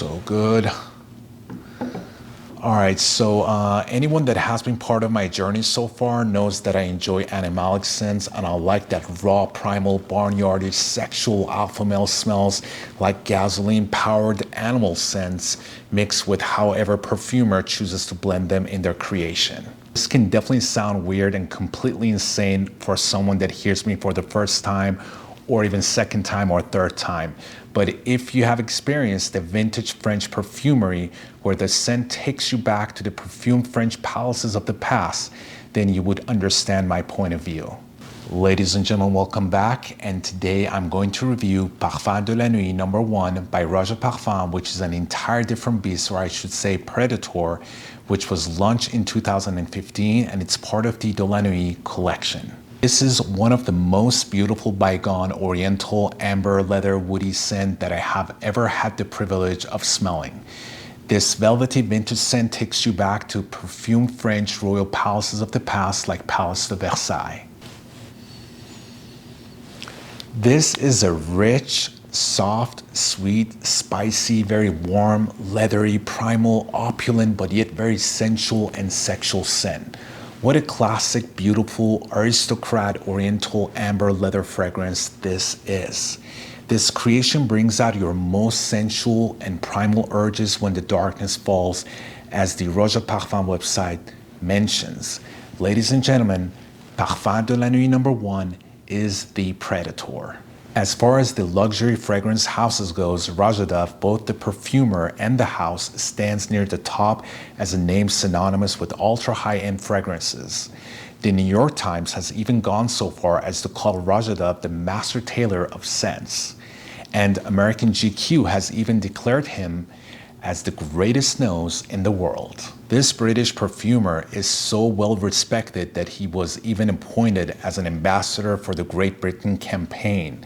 So good. All right, so anyone that has been part of my journey so far knows that I enjoy animalic scents, and I like that raw, primal, barnyardish, sexual alpha male smells like gasoline-powered animal scents mixed with however perfumer chooses to blend them in their creation. This can definitely sound weird and completely insane for someone that hears me for the first time or even second time or third time. But if you have experienced the vintage French perfumery where the scent takes you back to the perfumed French palaces of the past, then you would understand my point of view. Ladies and gentlemen, welcome back. And today I'm going to review Parfum De La Nuit #1 by Roja Parfums, which is an entire different beast, or I should say Predator, which was launched in 2015 and it's part of the De La Nuit collection. This is one of the most beautiful bygone oriental amber leather woody scent that I have ever had the privilege of smelling. This velvety vintage scent takes you back to perfumed French royal palaces of the past like Palace de Versailles. This is a rich, soft, sweet, spicy, very warm, leathery, primal, opulent, but yet very sensual and sexual scent. What a classic, beautiful, aristocrat, oriental amber leather fragrance this is. This creation brings out your most sensual and primal urges when the darkness falls, as the Roja Parfums website mentions. Ladies and gentlemen, Parfum De La Nuit #1 is the Predator. As far as the luxury fragrance houses goes, Roja, both the perfumer and the house, stands near the top as a name synonymous with ultra high-end fragrances. The New York Times has even gone so far as to call Roja the master tailor of scents. And American GQ has even declared him as the greatest nose in the world. This British perfumer is so well respected that he was even appointed as an ambassador for the Great Britain campaign.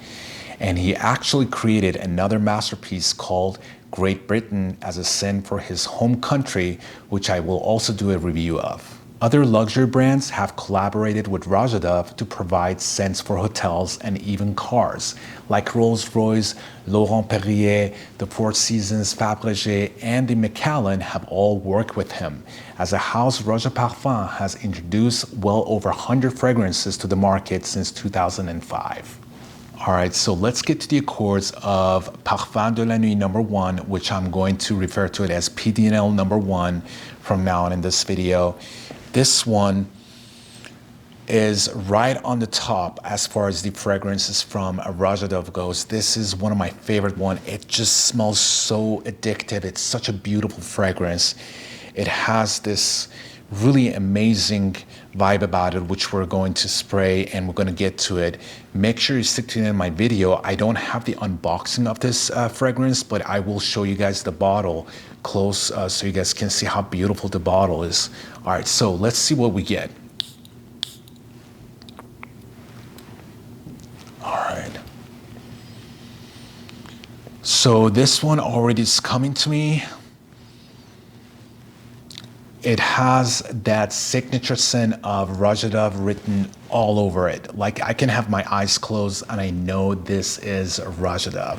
And he actually created another masterpiece called Great Britain as a scent for his home country, which I will also do a review of. Other luxury brands have collaborated with Roja to provide scents for hotels and even cars, like Rolls-Royce, Laurent Perrier, the Four Seasons, Fabergé, and the Macallan have all worked with him. As a house, Roja Parfums has introduced well over 100 fragrances to the market since 2005. All right, so let's get to the accords of Parfum De La Nuit #1, which I'm going to refer to it as PDNL #1 from now on in this video. This one is right on the top as far as the fragrances from Roja goes. This is one of my favorite ones. It just smells so addictive. It's such a beautiful fragrance. It has this really amazing vibe about it, which we're going to spray and we're going to get to it. Make sure you stick to the end of my video. I don't have the unboxing of this fragrance, but I will show you guys the bottle close so you guys can see how beautiful the bottle is. All right, so let's see what we get. All right. So this one already is coming to me. It has that signature scent of Roja written all over it. Like I can have my eyes closed and I know this is Roja.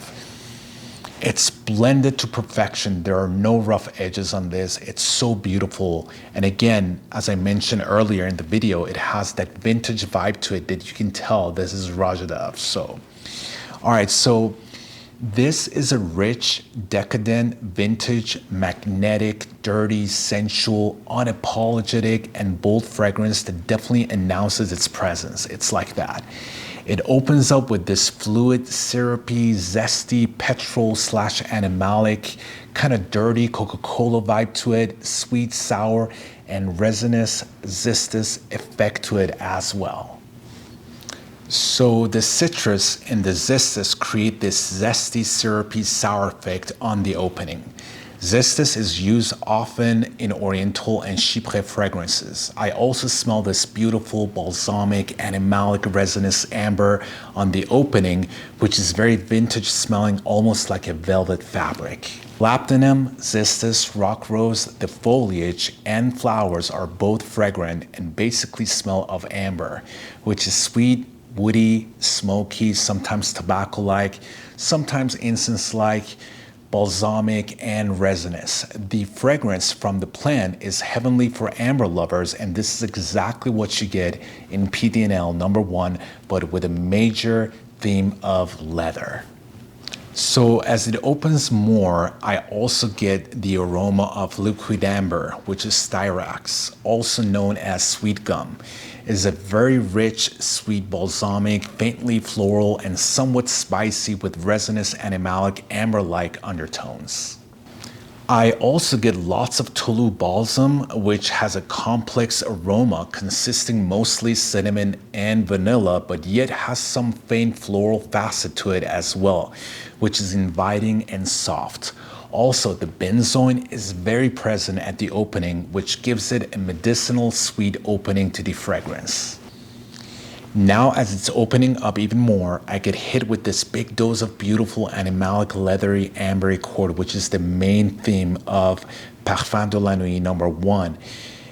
It's blended to perfection. There are no rough edges on this. It's so beautiful. And again, as I mentioned earlier in the video, it has that vintage vibe to it that you can tell this is Roja. So, all right, so this is a rich, decadent, vintage, magnetic, dirty, sensual, unapologetic, and bold fragrance that definitely announces its presence. It's like that. It opens up with this fluid, syrupy, zesty, petrol/animalic, kind of dirty Coca-Cola vibe to it, sweet, sour, and resinous, zestus effect to it as well. So the citrus and the zestus create this zesty, syrupy, sour effect on the opening. Zestus is used often in Oriental and Chypre fragrances. I also smell this beautiful balsamic, animalic, resinous amber on the opening, which is very vintage smelling, almost like a velvet fabric. Labdanum, zestus, rock rose, the foliage and flowers are both fragrant and basically smell of amber, which is sweet, woody, smoky, sometimes tobacco-like, sometimes incense-like, balsamic, and resinous. The fragrance from the plant is heavenly for amber lovers, and this is exactly what you get in PDNL number 1, but with a major theme of leather. So as it opens more, I also get the aroma of liquid amber, which is styrax, also known as sweet gum. It is a very rich, sweet balsamic, faintly floral, and somewhat spicy with resinous animalic amber-like undertones. I also get lots of Tulu balsam, which has a complex aroma consisting mostly cinnamon and vanilla, but yet has some faint floral facet to it as well, which is inviting and soft. Also, the benzoin is very present at the opening, which gives it a medicinal sweet opening to the fragrance. Now, as it's opening up even more, I get hit with this big dose of beautiful animalic leathery amber accord, which is the main theme of Parfum De La Nuit number 1.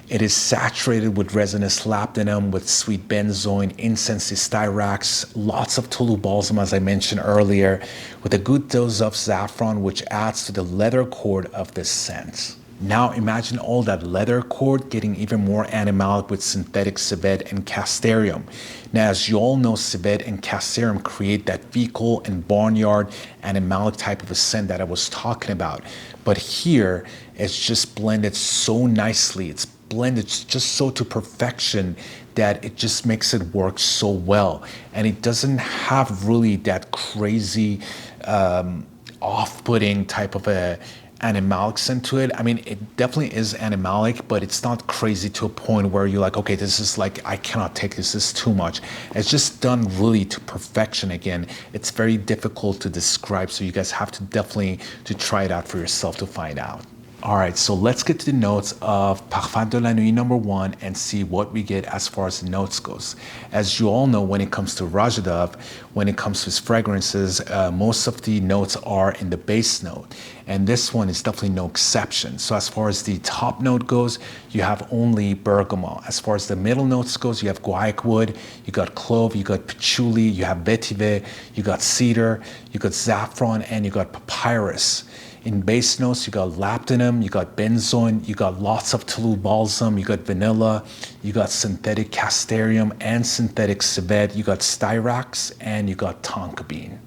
It is saturated with resinous labdanum, with sweet benzoin, incensey styrax, lots of Tulu balsam, as I mentioned earlier, with a good dose of saffron, which adds to the leather accord of this scent. Now imagine all that leather accord getting even more animalic with synthetic civet and castoreum. Now, as you all know, civet and castoreum create that fecal and barnyard animalic type of a scent that I was talking about. But here, it's just blended so nicely. It's blended just so to perfection that it just makes it work so well. And it doesn't have really that crazy off-putting type of a animalic scent to it. I mean, it definitely is animalic, but it's not crazy to a point where you're like, okay, this is like, I cannot take this is too much. It's just done really to perfection. Again, it's very difficult to describe, so you guys have to definitely to try it out for yourself to find out. All right, so let's get to the notes of Parfum de la Nuit number 1 and see what we get as far as the notes goes. As you all know, when it comes to Roja, when it comes to his fragrances, most of the notes are in the base note, and this one is definitely no exception. So as far as the top note goes, you have only bergamot. As far as the middle notes goes, you have guaiac wood, you got clove, you got patchouli, you have vetiver, you got cedar, you got saffron, and you got papyrus. In base notes, you got labdanum, you got benzoin, you got lots of Tulu balsam, you got vanilla, you got synthetic castoreum and synthetic civet, you got styrax, and you got tonka bean.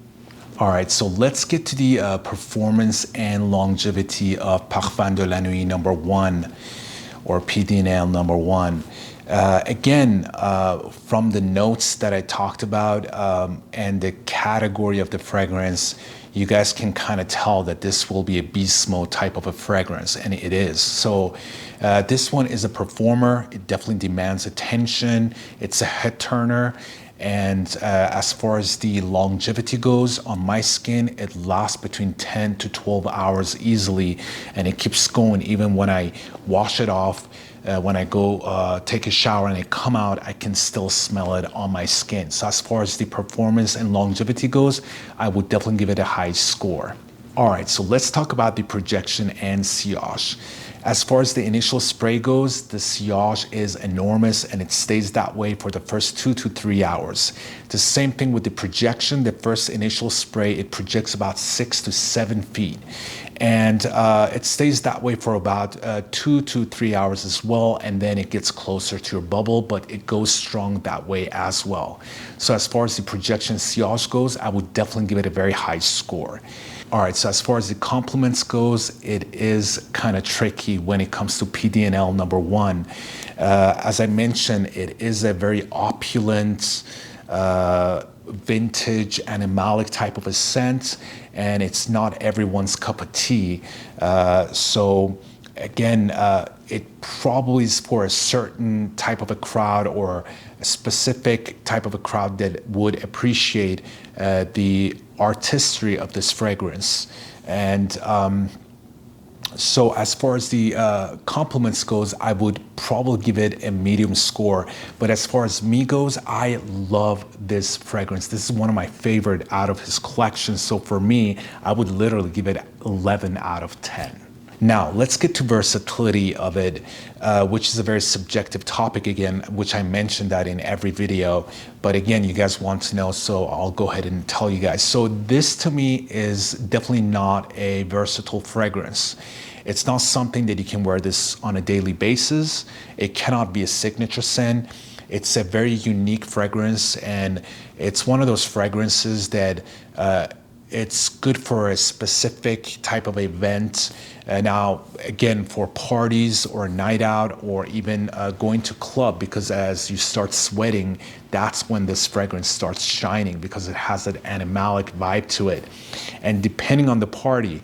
All right, so let's get to the performance and longevity of Parfum de la Nuit number 1, or PDNL number 1. Again, from the notes that I talked about and the category of the fragrance, you guys can kind of tell that this will be a beast mode type of a fragrance, and it is. So this one is a performer. It definitely demands attention. It's a head turner. And as far as the longevity goes, on my skin, it lasts between 10 to 12 hours easily, and it keeps going even when I wash it off. When I go take a shower and I come out, I can still smell it on my skin. So as far as the performance and longevity goes, I would definitely give it a high score. All right, so let's talk about the projection and sillage. As far as the initial spray goes, the sillage is enormous and it stays that way for the first 2 to 3 hours. The same thing with the projection. The first initial spray, it projects about 6 to 7 feet. And it stays that way for about 2 to 3 hours as well, and then it gets closer to your bubble, but it goes strong that way as well. So as far as the projection sillage goes, I would definitely give it a very high score. All right, so as far as the compliments goes, it is kind of tricky when it comes to PDNL number 1. As I mentioned, it is a very opulent, vintage animalic type of a scent, and it's not everyone's cup of tea. So again, it probably is for a certain type of a crowd or a specific type of a crowd that would appreciate the artistry of this fragrance. And so as far as the compliments goes, I would probably give it a medium score. But as far as me goes, I love this fragrance. This is one of my favorite out of his collection. So for me, I would literally give it 11 out of 10. Now, let's get to versatility of it, which is a very subjective topic again, which I mentioned that in every video. But again, you guys want to know, so I'll go ahead and tell you guys. So this to me is definitely not a versatile fragrance. It's not something that you can wear this on a daily basis. It cannot be a signature scent. It's a very unique fragrance, and it's one of those fragrances that it's good for a specific type of event. Now, again, for parties or a night out, or even going to club, because as you start sweating, that's when this fragrance starts shining, because it has that animalic vibe to it. And depending on the party,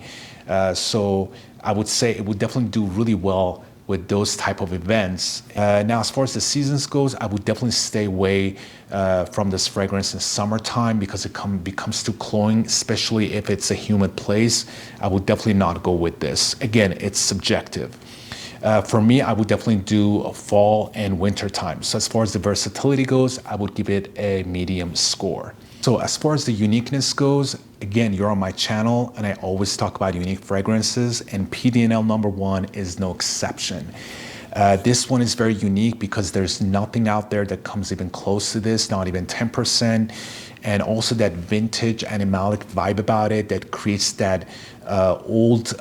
so I would say it would definitely do really well with those type of events. Now, as far as the seasons goes, I would definitely stay away from this fragrance in summertime, because it becomes too cloying, especially if it's a humid place. I would definitely not go with this. Again, it's subjective. For me, I would definitely do a fall and winter time. So as far as the versatility goes, I would give it a medium score. So as far as the uniqueness goes, again, you're on my channel and I always talk about unique fragrances, and PDNL number 1 is no exception. This one is very unique because there's nothing out there that comes even close to this, not even 10%. And also that vintage animalic vibe about it that creates that old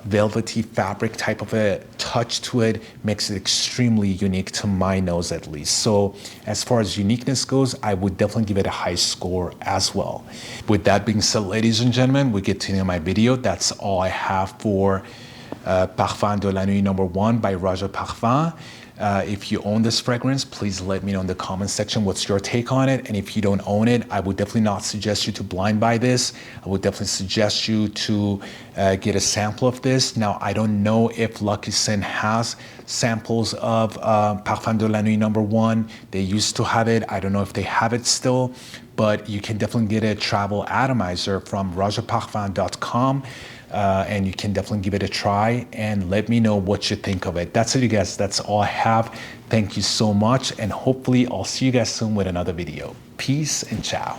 velvety fabric type of a touch to it, makes it extremely unique to my nose at least. So as far as uniqueness goes, I would definitely give it a high score as well. With that being said, ladies and gentlemen, we get to the end of my video. That's all I have for Parfum De La Nuit number 1 by Roja Parfums. If you own this fragrance, please let me know in the comment section what's your take on it. And if you don't own it, I would definitely not suggest you to blind buy this. I would definitely suggest you to get a sample of this. Now, I don't know if Lucky Scent has samples of Parfum De La Nuit number 1. They used to have it. I don't know if they have it still, but you can definitely get a travel atomizer from rojaparfum.com. And you can definitely give it a try and let me know what you think of it. That's it, you guys. That's all I have. Thank you so much, and hopefully I'll see you guys soon with another video. Peace and ciao.